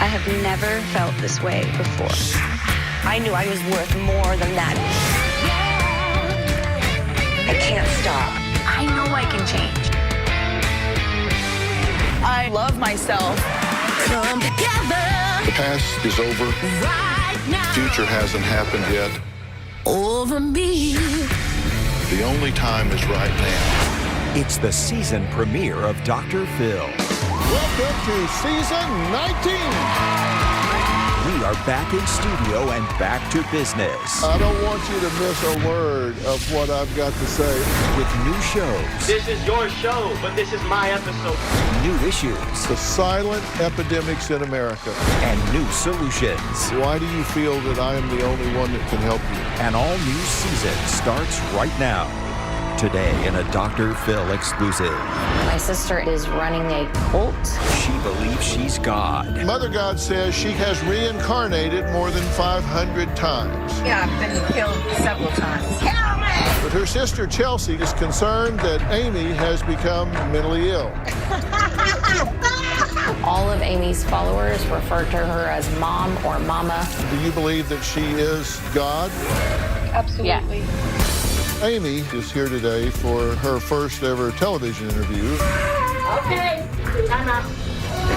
I have never felt this way before. I knew I was worth more than that. I can't stop. I know I can change. I love myself. Come together. The past is over. Right now. Future hasn't happened yet. Over me. The only time is right now. It's the season premiere of Dr. Phil. Welcome to season 19. We are back in studio and back to business. I don't want you to miss a word of what I've got to say. With new shows. This is your show, but this is my episode. New issues. The silent epidemics in America. And new solutions. Why do you feel that I am the only one that can help you? An all-new season starts right now. Today in a Dr. Phil exclusive. My sister is running a cult. She believes she's God. Mother God says she has reincarnated more than 500 times. Yeah, I've been killed several times. Help me! But her sister Chelsea is concerned that Amy has become mentally ill. All of Amy's followers refer to her as mom or mama. Do you believe that she is God? Absolutely. Yeah. Amy is here today for her first ever television interview. Okay, time out.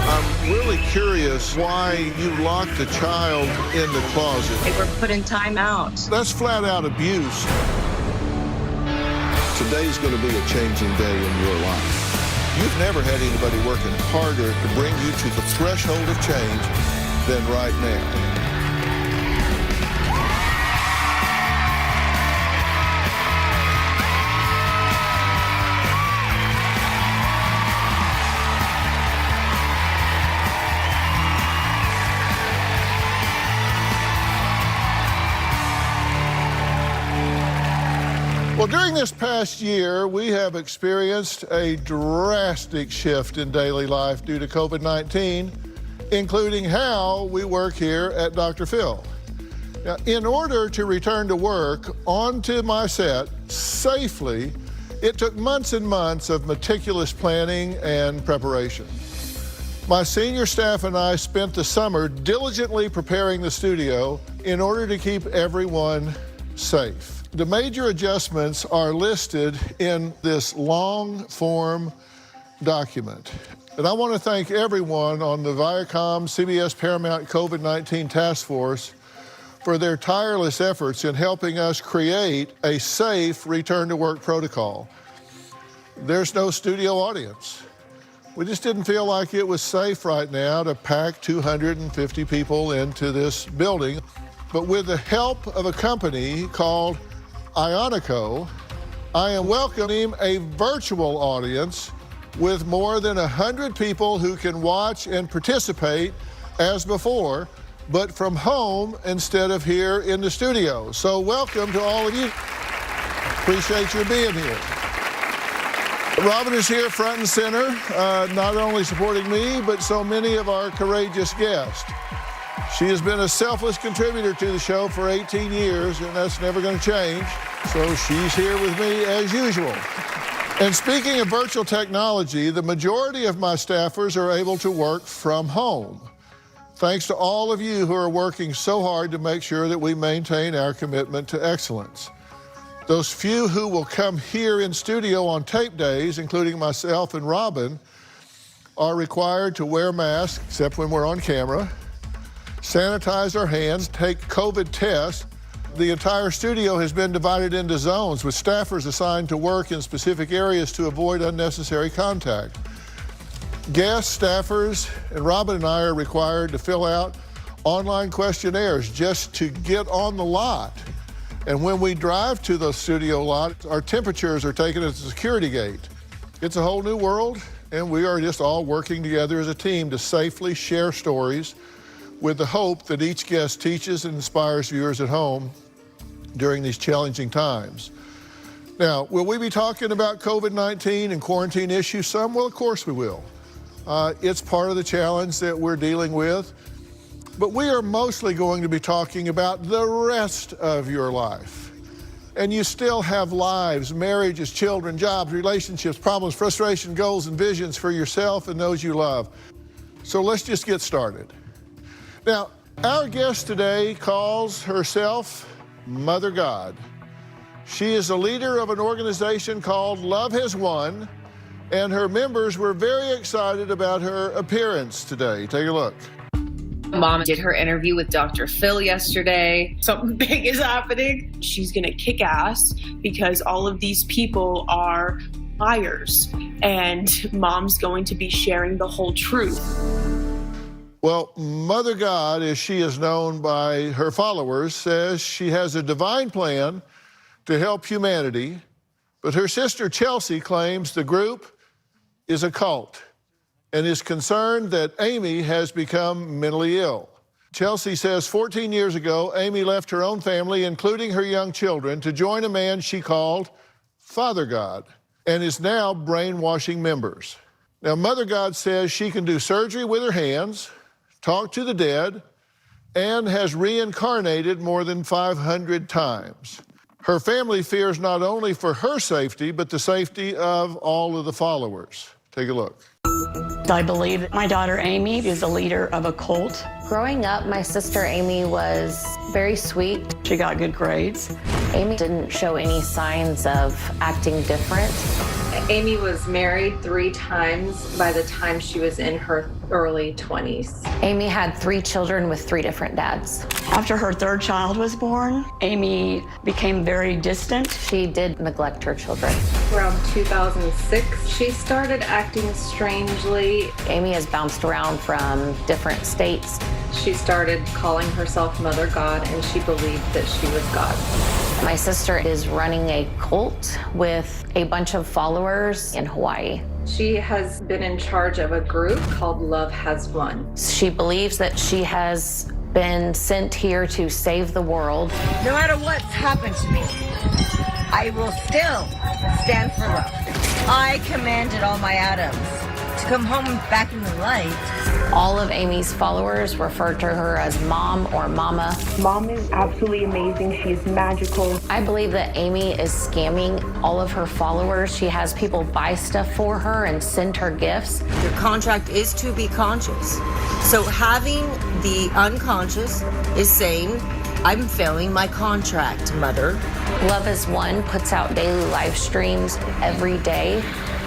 I'm really curious why you locked a child in the closet. They were put in timeout. That's flat out abuse. Today's going to be a changing day in your life. You've never had anybody working harder to bring you to the threshold of change than right now. Well, during this past year, we have experienced a drastic shift in daily life due to COVID-19, including how we work here at Dr. Phil. Now, in order to return to work onto my set safely, it took months and months of meticulous planning and preparation. My senior staff and I spent the summer diligently preparing the studio in order to keep everyone safe. The major adjustments are listed in this long-form document. And I want to thank everyone on the Viacom CBS Paramount COVID-19 Task Force for their tireless efforts in helping us create a safe return-to-work protocol. There's no studio audience. We just didn't feel like it was safe right now to pack 250 people into this building. But with the help of a company called Ionico, I am welcoming a virtual audience with more than 100 people who can watch and participate as before, but from home instead of here in the studio. So welcome to all of you. Appreciate your being here. Robin is here front and center, not only supporting me, but so many of our courageous guests. She has been a selfless contributor to the show for 18 years, and that's never going to change. So she's here with me as usual. And speaking of virtual technology, the majority of my staffers are able to work from home. Thanks to all of you who are working so hard to make sure that we maintain our commitment to excellence. Those few who will come here in studio on tape days, including myself and Robin, are required to wear masks, except when we're on camera, sanitize our hands, take COVID tests. The entire studio has been divided into zones with staffers assigned to work in specific areas to avoid unnecessary contact. Guests, staffers, and Robin and I are required to fill out online questionnaires just to get on the lot. And when we drive to the studio lot, our temperatures are taken at the security gate. It's a whole new world, and we are just all working together as a team to safely share stories with the hope that each guest teaches and inspires viewers at home during these challenging times. Now, will we be talking about COVID-19 and quarantine issues some? Well, of course we will. It's part of the challenge that we're dealing with. But we are mostly going to be talking about the rest of your life. And you still have lives, marriages, children, jobs, relationships, problems, frustration, goals, and visions for yourself and those you love. So let's just get started. Now, our guest today calls herself Mother God. She is a leader of an organization called Love Has Won, and her members were very excited about her appearance today. Take a look. Mom did her interview with Dr. Phil yesterday. Something big is happening. She's going to kick ass because all of these people are liars, and Mom's going to be sharing the whole truth. Well, Mother God, as she is known by her followers, says she has a divine plan to help humanity, but her sister Chelsea claims the group is a cult and is concerned that Amy has become mentally ill. Chelsea says 14 years ago, Amy left her own family, including her young children, to join a man she called Father God and is now brainwashing members. Now, Mother God says she can do surgery with her hands, talk to the dead, and has reincarnated more than 500 times. Her family fears not only for her safety, but the safety of all of the followers. Take a look. I believe that my daughter Amy is a leader of a cult. Growing up, my sister Amy was very sweet. She got good grades. Amy didn't show any signs of acting different. Amy was married 3 times by the time she was in her early 20s. Amy had 3 children with 3 different dads. After her 3rd child was born, Amy became very distant. She did neglect her children. Around 2006, she started acting strangely. Amy has bounced around from different states. She started calling herself Mother God, and she believed that she was God. My sister is running a cult with a bunch of followers in Hawaii. She has been in charge of a group called Love Has Won. She believes that she has been sent here to save the world. No matter what's happened to me, I will still stand for love. I commanded all my atoms to come home back in the light. All of Amy's followers refer to her as Mom or Mama. Mom is absolutely amazing. She's magical. I believe that Amy is scamming all of her followers. She has people buy stuff for her and send her gifts. Your contract is to be conscious. So having the unconscious is saying, I'm failing my contract, Mother. Love Has Won puts out daily live streams every day.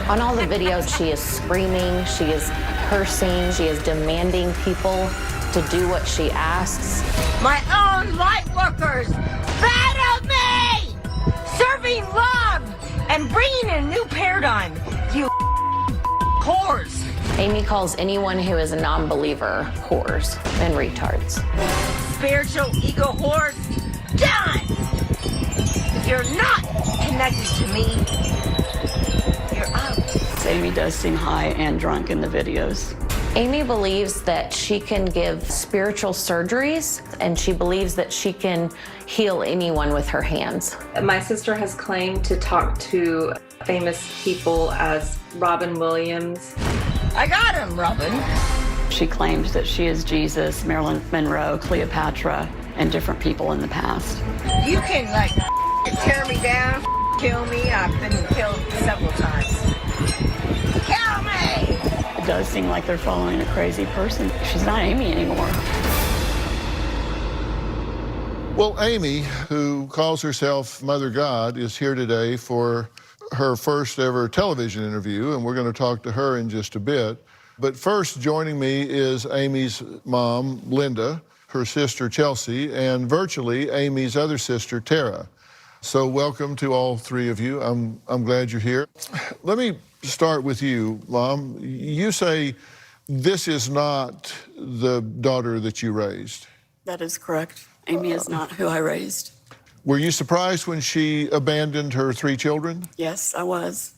On all the videos, she is screaming, she is cursing, she is demanding people to do what she asks. My own light workers battled me! Serving love and bringing in a new paradigm, you whores. Amy calls anyone who is a non-believer whores and retards. Spiritual ego whores, done! If you're not connected to me, you're out. Amy does seem high and drunk in the videos. Amy believes that she can give spiritual surgeries, and she believes that she can heal anyone with her hands. My sister has claimed to talk to famous people as Robin Williams. I got him, Robin. She claims that she is Jesus, Marilyn Monroe, Cleopatra, and different people in the past. You can, tear me down, kill me. I've been killed several times. Kill me! It does seem like they're following a crazy person. She's not Amy anymore. Well, Amy, who calls herself Mother God, is here today for her first ever television interview, and we're going to talk to her in just a bit. But first, joining me is Amy's mom, Linda, her sister, Chelsea, and virtually Amy's other sister, Tara. So welcome to all 3 of you. I'm glad you're here. Let me start with you, Mom. You say this is not the daughter that you raised. That is correct. Amy is not who I raised. Were you surprised when she abandoned her 3 children? Yes, I was.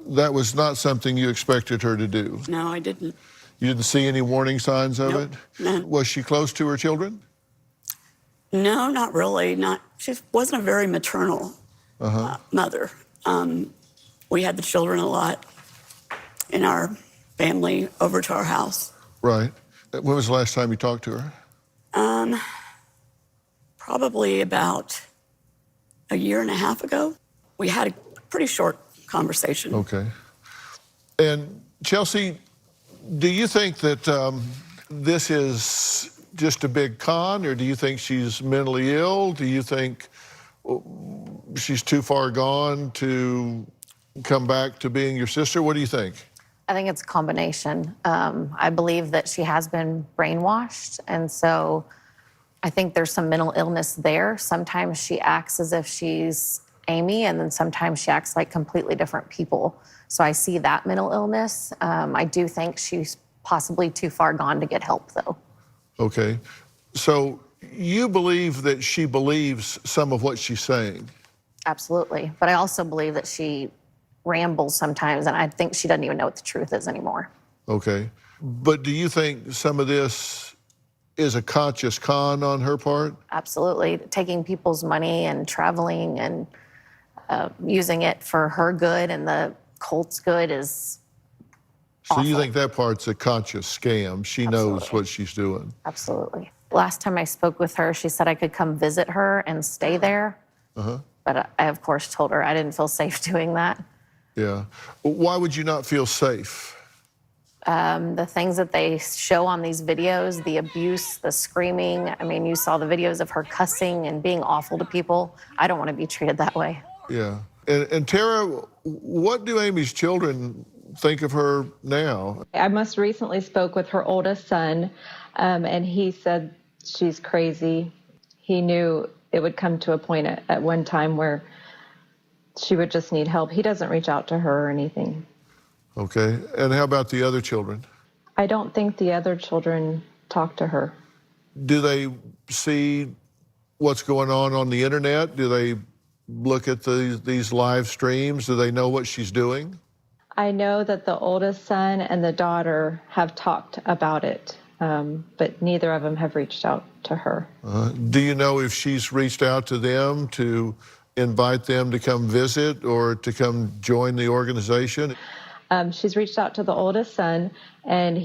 That was not something you expected her to do. No, I didn't. You didn't see any warning signs of Nope, it? none. Was she close to her children? No, not really. She wasn't a very maternal mother. We had the children a lot in our family over to our house. Right. When was the last time you talked to her? Probably about a year and a half ago. We had a pretty short conversation. Okay. And Chelsea, do you think that this is just a big con, or do you think she's mentally ill? Do you think she's too far gone to come back to being your sister? What do you think? I think it's a combination. I believe that she has been brainwashed, and so I think there's some mental illness there. Sometimes she acts as if she's Amy, and then sometimes she acts like completely different people. So I see that mental illness. I do think she's possibly too far gone to get help, though. Okay. So you believe that she believes some of what she's saying? Absolutely. But I also believe that she rambles sometimes, and I think she doesn't even know what the truth is anymore. Okay. But do you think some of this is a conscious con on her part? Absolutely. Taking people's money and traveling and using it for her good and the cult's good is awful. So you think that part's a conscious scam? She knows what she's doing? Absolutely. Last time I spoke with her, she said I could come visit her and stay there. But I, of course, told her I didn't feel safe doing that. Yeah. Why would you not feel safe? The things that they show on these videos, the abuse, the screaming. I mean, you saw the videos of her cussing and being awful to people. I don't want to be treated that way. Yeah. And Tara, what do Amy's children think of her now? I most recently spoke with her oldest son, and he said she's crazy. He knew it would come to a point at one time where she would just need help. He doesn't reach out to her or anything. Okay. And how about the other children? I don't think the other children talk to her. Do they see what's going on the internet? Do they look at these live streams? Do they know what she's doing? I know that the oldest son and the daughter have talked about it, but neither of them have reached out to her. Do you know if she's reached out to them to invite them to come visit or to come join the organization? She's reached out to the oldest son, and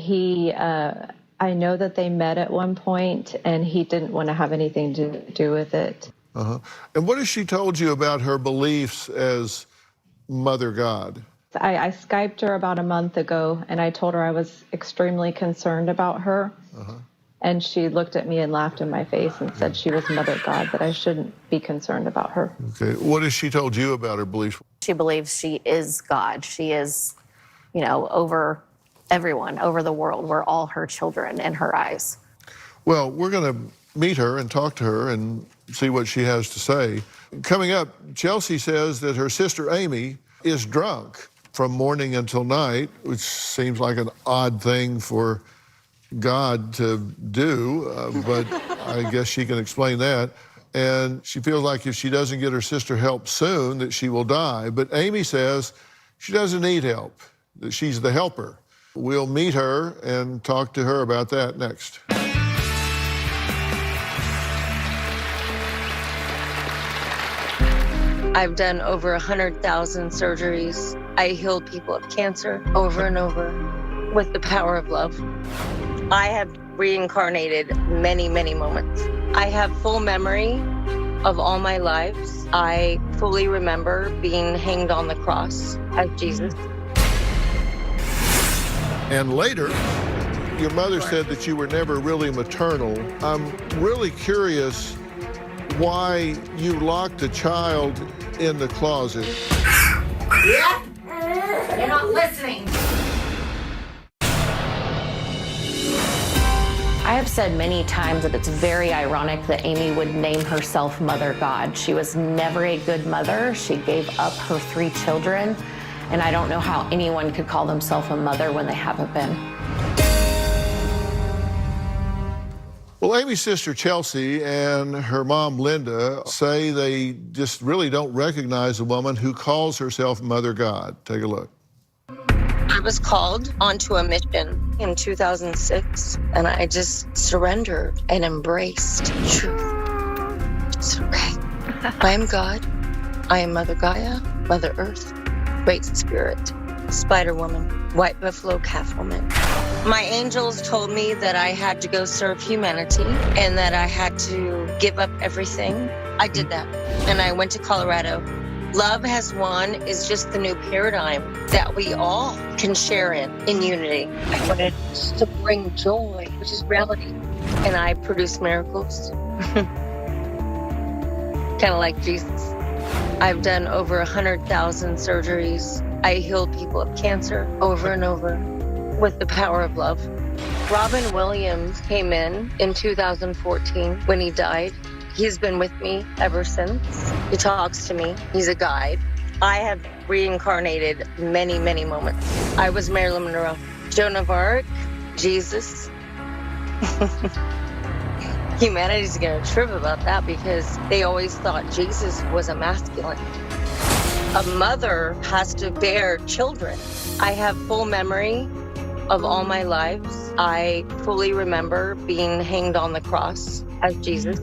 I know that they met at one point, and he didn't want to have anything to do with it. And what has she told you about her beliefs as Mother God? I Skyped her about a month ago, and I told her I was extremely concerned about her. And she looked at me and laughed in my face and said she was Mother God, that I shouldn't be concerned about her. Okay. What has she told you about her beliefs? She believes she is God. She is, you know, over everyone, over the world. We're all her children in her eyes. Well, we're going to meet her and talk to her and see what she has to say. Coming up, Chelsea says that her sister Amy is drunk from morning until night, which seems like an odd thing for God to do, but I guess she can explain that. And she feels like if she doesn't get her sister help soon, that she will die. But Amy says she doesn't need help, that she's the helper. We'll meet her and talk to her about that next. I've done over 100,000 surgeries. I healed people of cancer over and over with the power of love. I have reincarnated many, many moments. I have full memory of all my lives. I fully remember being hanged on the cross as Jesus. And later, your mother said that you were never really maternal. I'm really curious why you locked a child in the closet. Yeah? You're not listening. I have said many times that it's very ironic that Amy would name herself Mother God. She was never a good mother. She gave up her 3 children, and I don't know how anyone could call themselves a mother when they haven't been. Well, Amy's sister Chelsea and her mom Linda say they just really don't recognize a woman who calls herself Mother God. Take a look. I was called onto a mission in 2006, and I just surrendered and embraced truth. So, okay, I am God. I am Mother Gaia, Mother Earth, Great Spirit, Spider Woman, White Buffalo Calf Woman. My angels told me that I had to go serve humanity and that I had to give up everything. I did that, and I went to Colorado Love has won is just the new paradigm that we all can share in unity. I wanted to bring joy, which is reality. And I produce miracles. Kind of like Jesus. I've done over 100,000 surgeries. I healed people of cancer over and over with the power of love. Robin Williams came in 2014 when he died. He's been with me ever since. He talks to me. He's a guide. I have reincarnated many, many moments. I was Marilyn Monroe, Joan of Arc, Jesus. Humanity's gonna trip about that because they always thought Jesus was a masculine. A mother has to bear children. I have full memory of all my lives. I fully remember being hanged on the cross as Jesus.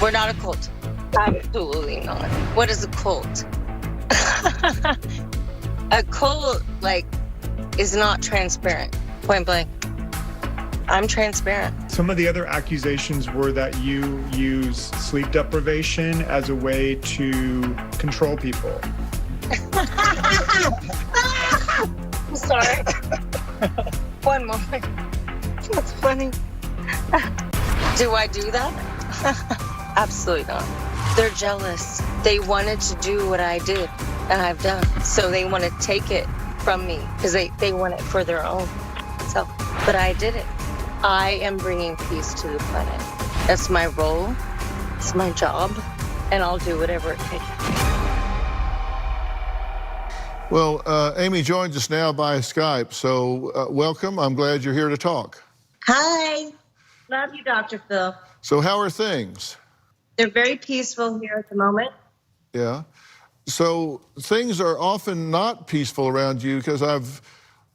We're not a cult. Absolutely not. What is a cult? A cult, is not transparent. Point blank. I'm transparent. Some of the other accusations were that you use sleep deprivation as a way to control people. I'm sorry. One moment. That's funny. Do I do that? Absolutely not. They're jealous. They wanted to do what I did and I've done. So they want to take it from me because they want it for their own. So, but I did it. I am bringing peace to the planet. That's my role. It's my job. And I'll do whatever it takes. Well, Amy joins us now by Skype, so welcome. I'm glad you're here to talk. Hi. Love you, Dr. Phil. So how are things? They're very peaceful here at the moment. Yeah. So things are often not peaceful around you because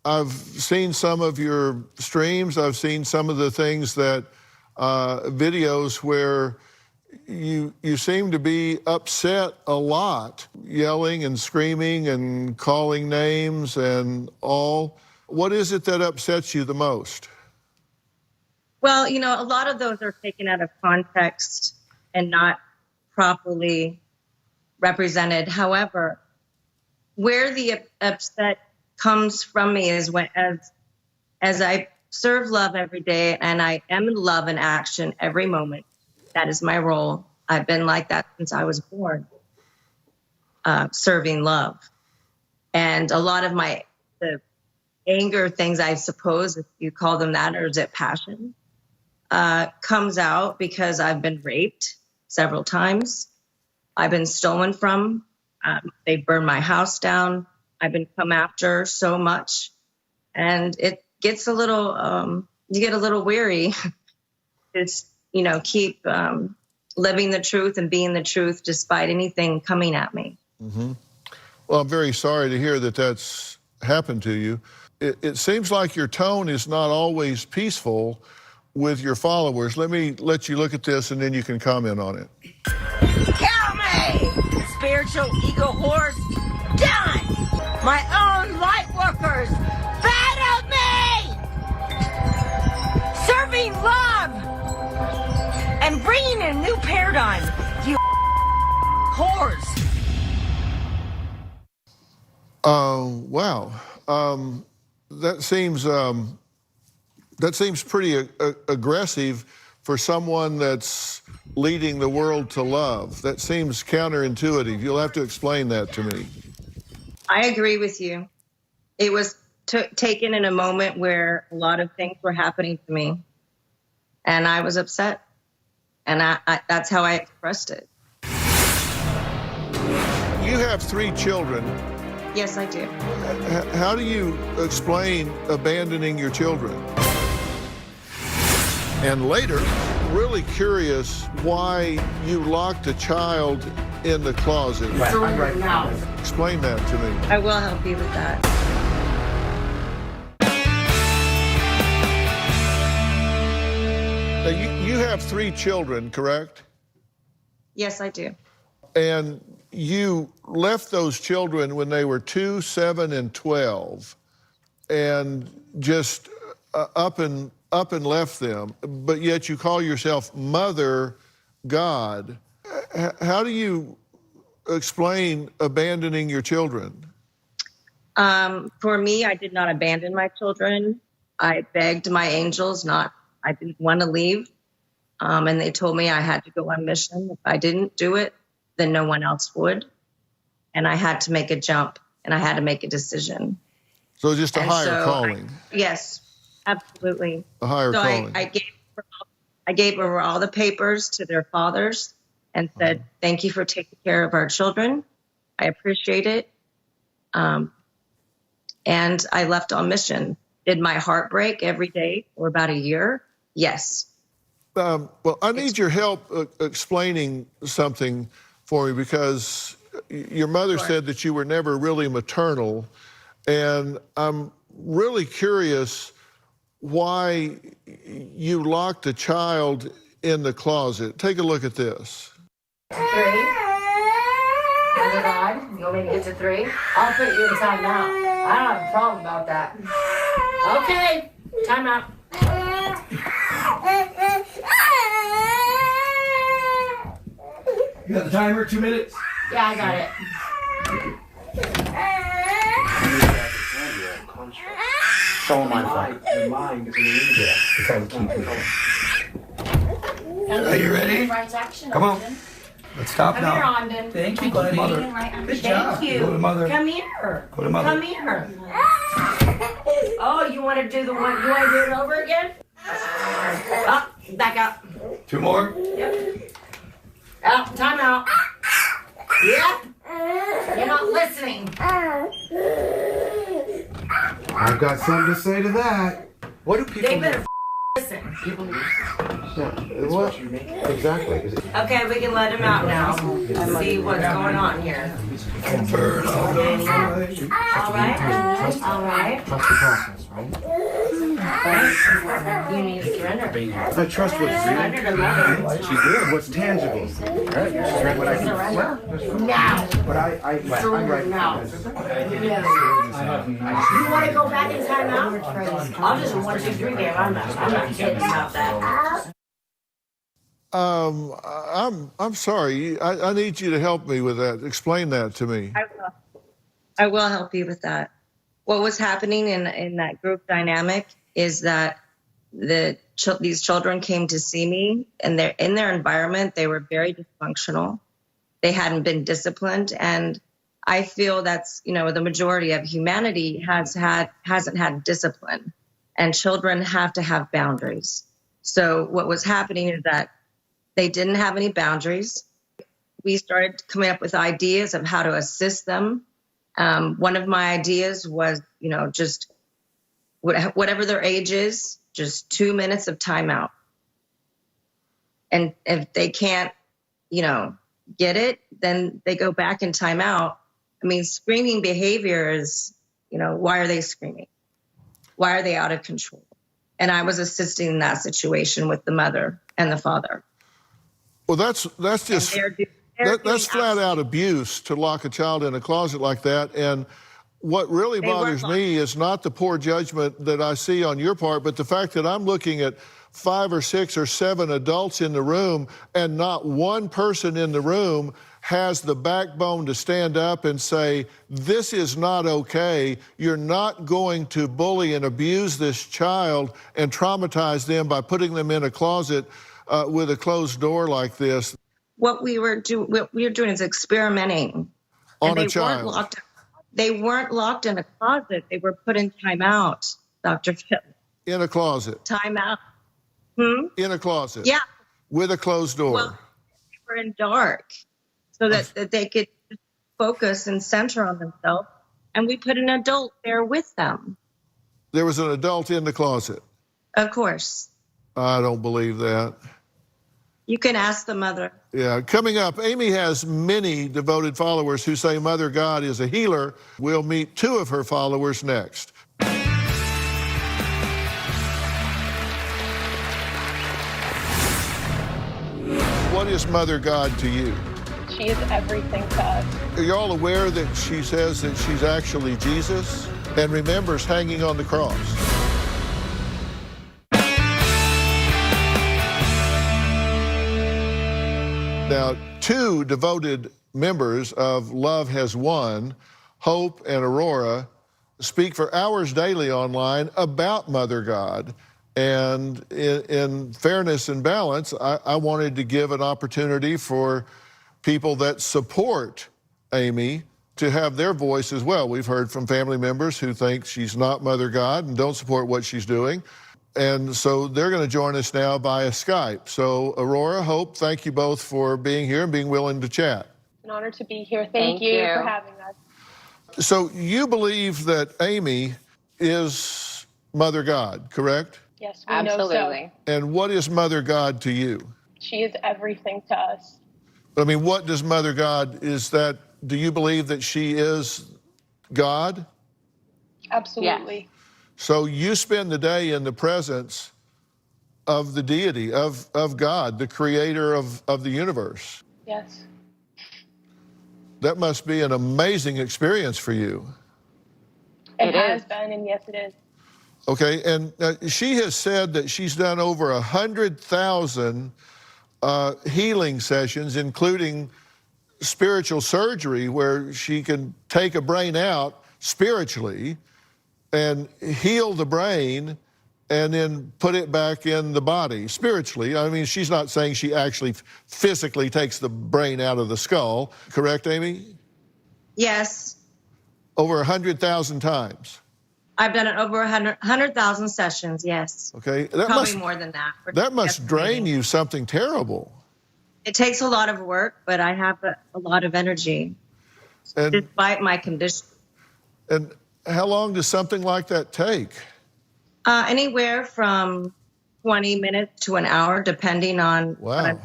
I've seen some of your streams. I've seen some of the things that, videos where you seem to be upset a lot, yelling and screaming and calling names and all. What is it that upsets you the most? Well, a lot of those are taken out of context and not properly represented. However, where the upset comes from me is when, as I serve love every day and I am in love in action every moment. That is my role. I've been like that since I was born, serving love. And a lot of the anger things, I suppose, if you call them that, or is it passion, comes out because I've been raped several times. I've been stolen from. They burned my house down. I've been come after so much. And it gets a little, you get a little weary. It's, keep living the truth and being the truth despite anything coming at me. Mm-hmm. Well, I'm very sorry to hear that that's happened to you. It seems like your tone is not always peaceful with your followers. Let me let you look at this and then you can comment on it. Kill me! Spiritual ego horse, done! My own light workers, battle me! Serving love! And bringing a new paradigm, you whores. Wow. That seems pretty aggressive for someone that's leading the world to love. That seems counterintuitive. You'll have to explain that to me. I agree with you. It was taken in a moment where a lot of things were happening to me, and I was upset. And that's how I expressed it. You have 3 children. Yes, I do. How do you explain abandoning your children? And later, really curious why you locked a child in the closet. Right now. Explain that to me. I will help you with that. Now, you have 3 children, correct? Yes, I do. And you left those children when they were 2, 7, and 12, and just up and left them. But yet you call yourself Mother God. How do you explain abandoning your children? For me, I did not abandon my children. I begged my angels I didn't want to leave. And they told me I had to go on mission. If I didn't do it, then no one else would. And I had to make a jump, and I had to make a decision. So just a higher calling. Yes, absolutely. A higher calling. I gave over all the papers to their fathers and said, thank you for taking care of our children. I appreciate it. And I left on mission. Did my heart break every day for about a year? Yes. Well, I need your help explaining something for me, because your mother said that you were never really maternal, and I'm really curious why you locked a child in the closet. Take a look at this. 3. Mother God, you want me to get to 3? I'll put you in timeout. I don't have a problem about that. Okay, timeout. You got the timer, 2 minutes? Yeah, I got it. So am I. Your mind is in the media. It's all the key people. Are you ready? Come on. Let's stop Come now. here, Ogden. Thank you, buddy. Mother. Good job. Thank you. Go to mother. Come here. Go to mother. Come here. Oh, you want to do the one? You want to do it over again? Up, back up. 2 more. Yep. Out. Time out. Yep. You're not listening. I've got something to say to that. What do people They better listen. People what? Exactly. Okay, we can let him out now. See what's going on here. All right. All right. Trust the process, right? You need to surrender. I trust what's real. Surrender to mother. She did. What's tangible? Right? She's read what I can. Now. But I Surrender now. You want to go back in time out? I'll just 1, 2, 3 game. I'm not kidding about that. I'm sorry. I need you to help me with that. Explain that to me. I will help you with that. What was happening in that group dynamic is that these children came to see me, and in their environment, they were very dysfunctional. They hadn't been disciplined, and I feel that's, the majority of humanity hasn't had discipline, and children have to have boundaries. So what was happening is that they didn't have any boundaries. We started coming up with ideas of how to assist them. One of my ideas was, just whatever their age is, just 2 minutes of timeout. And if they can't, get it, then they go back in timeout. I mean, screaming behavior is, why are they screaming? Why are they out of control? And I was assisting in that situation with the mother and the father. Well, that's just that's flat out abuse to lock a child in a closet like that. And what really bothers me is not the poor judgment that I see on your part, but the fact that I'm looking at 5 or 6 or 7 adults in the room, and not one person in the room has the backbone to stand up and say, this is not okay. You're not going to bully and abuse this child and traumatize them by putting them in a closet with a closed door like this. What we were doing is experimenting on a child. They weren't locked in a closet. They were put in timeout, Dr. Phil. In a closet. Timeout. In a closet. Yeah. With a closed door. Well, they were in dark so that they could focus and center on themselves. And we put an adult there with them. There was an adult in the closet? Of course. I don't believe that. You can ask the mother. Yeah, coming up, Amy has many devoted followers who say Mother God is a healer. We'll meet 2 of her followers next. What is Mother God to you? She is everything to us. Are you all aware that she says that she's actually Jesus and remembers hanging on the cross? Now, 2 devoted members of Love Has Won, Hope and Aurora, speak for hours daily online about Mother God. And in fairness and balance, I wanted to give an opportunity for people that support Amy to have their voice as well. We've heard from family members who think she's not Mother God and don't support what she's doing. And so they're going to join us now via Skype. So Aurora, Hope, thank you both for being here and being willing to chat. An honor to be here. Thank you for having us. So you believe that Amy is Mother God, correct? Yes, we know so. And what is Mother God to you? She is everything to us. I mean, what does Mother God, do you believe that she is God? Absolutely. Yes. So you spend the day in the presence of the deity, of God, the creator of the universe. Yes. That must be an amazing experience for you. It has been, and yes, it is. Okay, and she has said that she's done over 100,000 healing sessions, including spiritual surgery, where she can take a brain out spiritually and heal the brain and then put it back in the body spiritually. I mean, she's not saying she actually physically takes the brain out of the skull. Correct, Amy? Yes. Over 100,000 times. I've done it over 100,000 sessions, yes. Okay. Probably more than that. That must drain you something terrible. It takes a lot of work, but I have a lot of energy, despite my condition. And how long does something like that take? Anywhere from 20 minutes to an hour, depending on. Wow.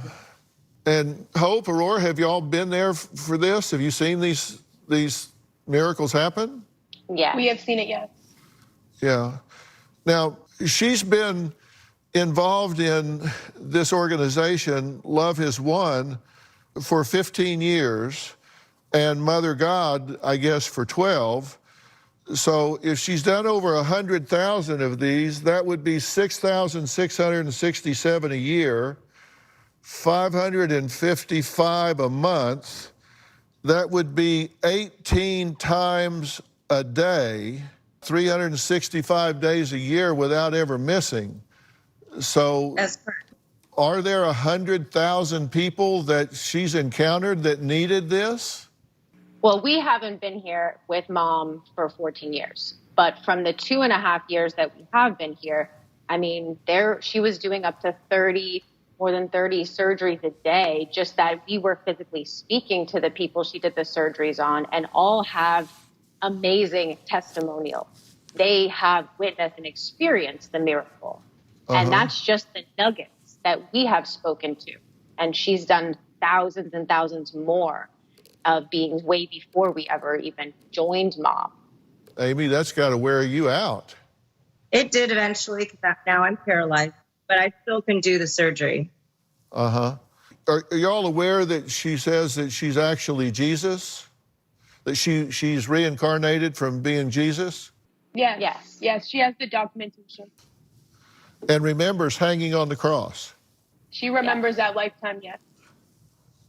And Hope, Aurora, have you all been there for this? Have you seen these miracles happen? Yeah. We have seen it, yes. Yeah. Now, she's been involved in this organization, Love Has Won, for 15 years, and Mother God, I guess, for 12. So if she's done over 100,000 of these, that would be 6,667 a year, 555 a month. That would be 18 times a day, 365 days a year without ever missing. So that's correct. Are there 100,000 people that she's encountered that needed this? Well, we haven't been here with Mom for 14 years, but from the 2.5 years that we have been here, I mean, she was doing up to more than 30 surgeries a day, just that we were physically speaking to the people she did the surgeries on, and all have amazing testimonial. They have witnessed and experienced the miracle. And that's just the nuggets that we have spoken to. And she's done thousands and thousands more of beings way before we ever even joined Mom. Amy, that's got to wear you out. It did eventually, because now I'm paralyzed, but I still can do the surgery. Are you all aware that she says that she's actually Jesus? That she's reincarnated from being Jesus? Yes. Yes. Yes, she has the documentation. And remembers hanging on the cross. She remembers that lifetime, yes.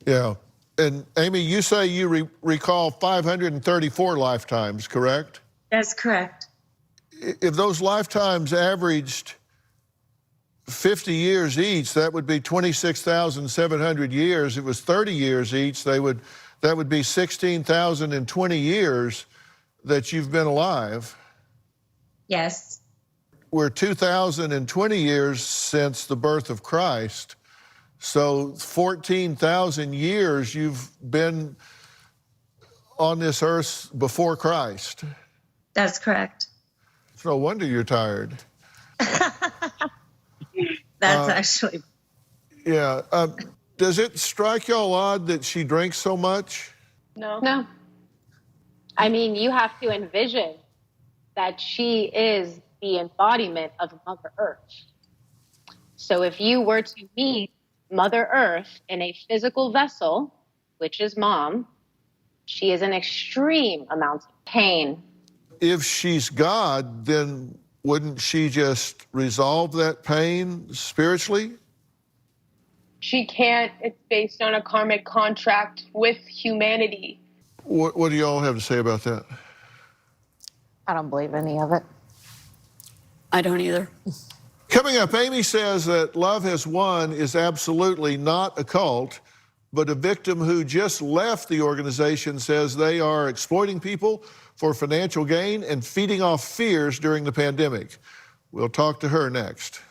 Yeah. And Amy, you say you recall 534 lifetimes, correct? That's correct. If those lifetimes averaged 50 years each, that would be 26,700 years. If it was 30 years each, that would be 16,020 years that you've been alive. Yes. We're 2,020 years since the birth of Christ. So 14,000 years you've been on this earth before Christ. That's correct. It's no wonder you're tired. That's actually. Yeah. Does it strike y'all odd that she drinks so much? No. I mean, you have to envision that she is the embodiment of Mother Earth. So if you were to meet Mother Earth in a physical vessel, which is Mom, she is in extreme amounts of pain. If she's God, then wouldn't she just resolve that pain spiritually? she can't. It's based on a karmic contract with humanity. What do y'all have to say about that? I don't believe any of it. I don't either. Coming up, Amy says that Love Has Won is absolutely not a cult, but a victim who just left the organization says they are exploiting people for financial gain and feeding off fears during the pandemic. We'll talk to her next.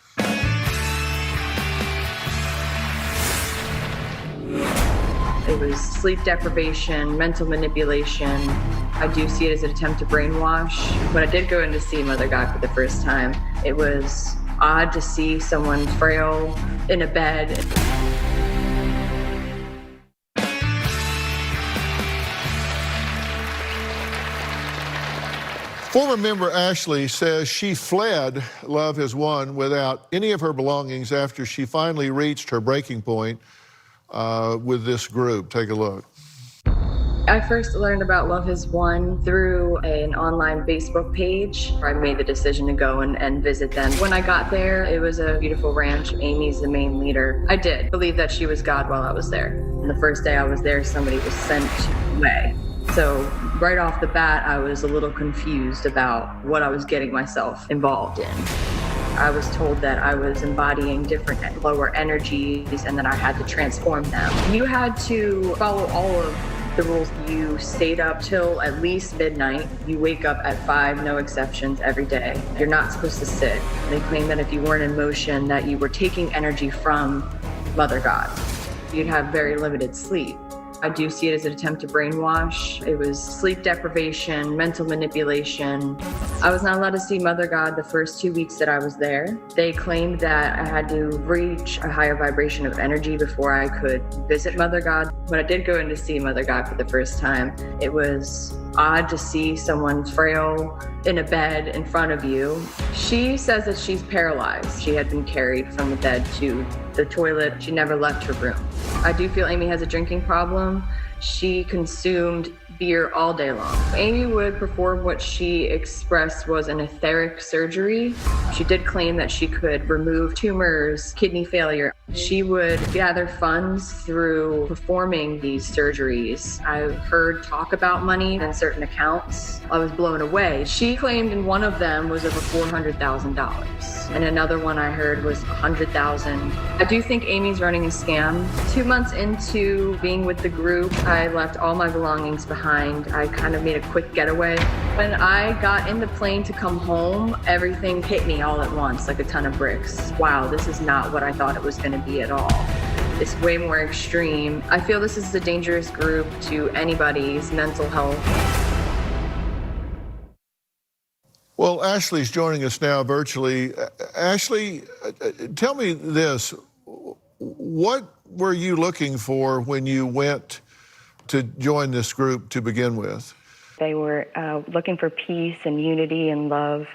It was sleep deprivation, mental manipulation. I do see it as an attempt to brainwash. When I did go in to see Mother God for the first time, it was odd to see someone frail in a bed. Former member Ashley says she fled Love Has Won without any of her belongings after she finally reached her breaking point with this group. Take a look. I first learned about Love Has Won through an online Facebook page. I made the decision to go and visit them. When I got there, it was a beautiful ranch. Amy's the main leader. I did believe that she was God while I was there. And the first day I was there, somebody was sent away. So right off the bat, I was a little confused about what I was getting myself involved in. I was told that I was embodying different lower energies and that I had to transform them. You had to follow all of the rules. You stayed up till at least midnight. You wake up at 5, no exceptions, every day. You're not supposed to sit. They claim that if you weren't in motion, that you were taking energy from Mother God. You'd have very limited sleep. I do see it as an attempt to brainwash. It was sleep deprivation, mental manipulation. I was not allowed to see Mother God the first 2 weeks that I was there. They claimed that I had to reach a higher vibration of energy before I could visit Mother God. When I did go in to see Mother God for the first time, it was odd to see someone frail in a bed in front of you. She says that she's paralyzed. She had been carried from the bed to the toilet. She never left her room. I do feel Amy has a drinking problem. She consumed beer all day long. Amy would perform what she expressed was an etheric surgery. She did claim that she could remove tumors, kidney failure. She would gather funds through performing these surgeries. I've heard talk about money in certain accounts. I was blown away. She claimed in one of them was over $400,000. And another one I heard was $100,000. I do think Amy's running a scam. 2 months into being with the group, I left all my belongings behind. I kind of made a quick getaway. When I got in the plane to come home, everything hit me all at once like a ton of bricks. Wow, this is not what I thought it was going to be at all. It's way more extreme. I feel this is a dangerous group to anybody's mental health. Well, Ashley's joining us now virtually. Ashley, tell me this. What were you looking for when you went to join this group to begin with? They were looking for peace and unity and love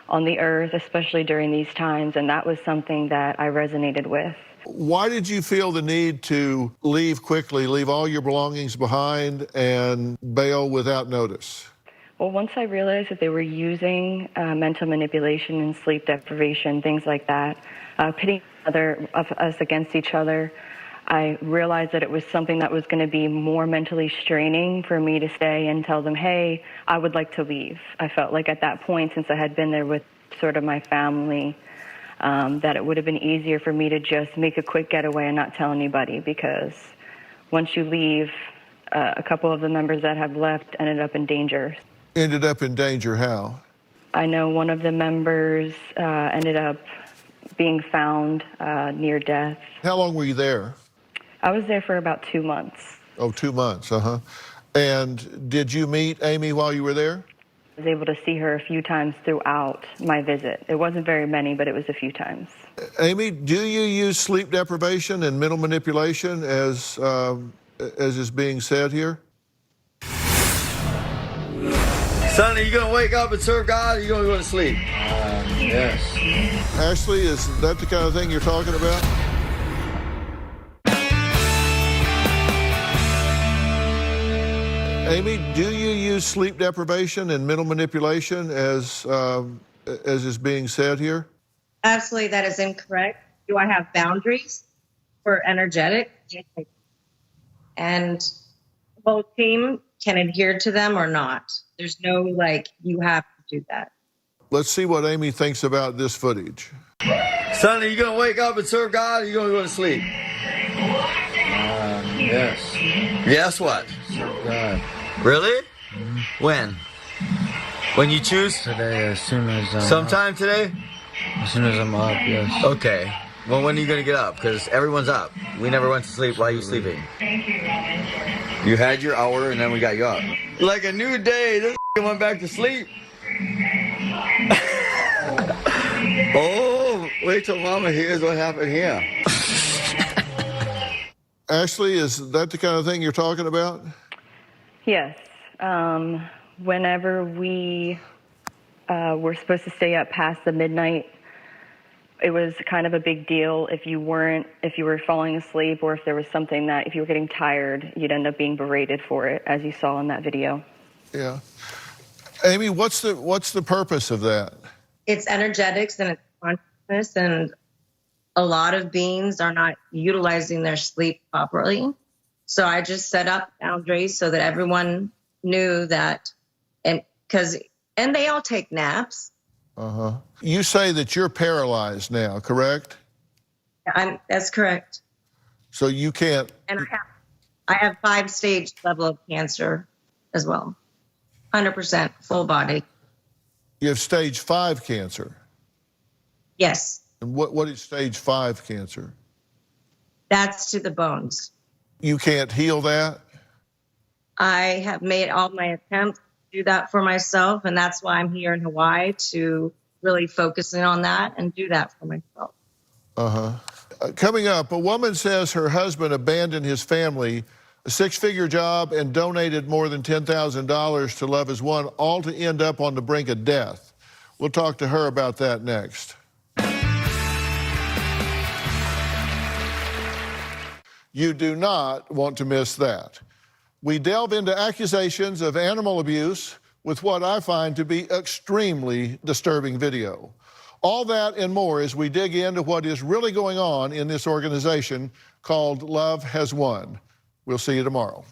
on the earth, especially during these times, and that was something that I resonated with. Why did you feel the need to leave quickly, leave all your belongings behind, and bail without notice? Well, once I realized that they were using mental manipulation and sleep deprivation, things like that, pitting us against each other, I realized that it was something that was going to be more mentally straining for me to stay and tell them, hey, I would like to leave. I felt like at that point, since I had been there with sort of my family, that it would have been easier for me to just make a quick getaway and not tell anybody, because once you leave, a couple of the members that have left ended up in danger. Ended up in danger how? I know one of the members ended up being found near death. How long were you there? I was there for about 2 months. Oh, 2 months, And did you meet Amy while you were there? I was able to see her a few times throughout my visit. It wasn't very many, but it was a few times. Amy, do you use sleep deprivation and mental manipulation as is being said here? Son, are you going to wake up and serve God, or are you going to go to sleep? Yes. Ashley, is that the kind of thing you're talking about? Amy, do you use sleep deprivation and mental manipulation as is being said here? Absolutely, that is incorrect. Do I have boundaries? we're energetic, and the whole team can adhere to them or not. There's no, like, you have to do that. Let's see what Amy thinks about this footage. Sonny, you gonna wake up and serve God, or you gonna go to sleep? Yes. Yes, what? Serve God. Really? When? When you choose? Today, as soon as I'm Sometime today? As soon as I'm up, yes. Okay. Well, when are you gonna get up? Because everyone's up. We never went to sleep while you sleeping. You had your hour, and then we got you up. Like a new day. This went back to sleep. Oh, wait till Mama hears what happened here. Ashley, is that the kind of thing you're talking about? Yes. Whenever we were supposed to stay up past the midnight, it was kind of a big deal if you were falling asleep, or if there was something that if you were getting tired, you'd end up being berated for it, as you saw in that video. Yeah. Amy, what's the purpose of that? It's energetics and it's consciousness, and a lot of beings are not utilizing their sleep properly. So I just set up boundaries so that everyone knew that, and they all take naps. You say that you're paralyzed now, correct? That's correct. So you can't. And I have 5-stage level of cancer as well. 100% full body. You have stage 5 cancer. Yes. And what is stage 5 cancer? That's to the bones. You can't heal that? I have made all my attempts to do that for myself, and that's why I'm here in Hawaii, to really focus in on that and do that for myself. Coming up, a woman says her husband abandoned his family, a 6-figure job, and donated more than $10,000 to Love Is One, all to end up on the brink of death. We'll talk to her about that next. You do not want to miss that. We delve into accusations of animal abuse with what I find to be extremely disturbing video. All that and more as we dig into what is really going on in this organization called Love Has Won. We'll see you tomorrow.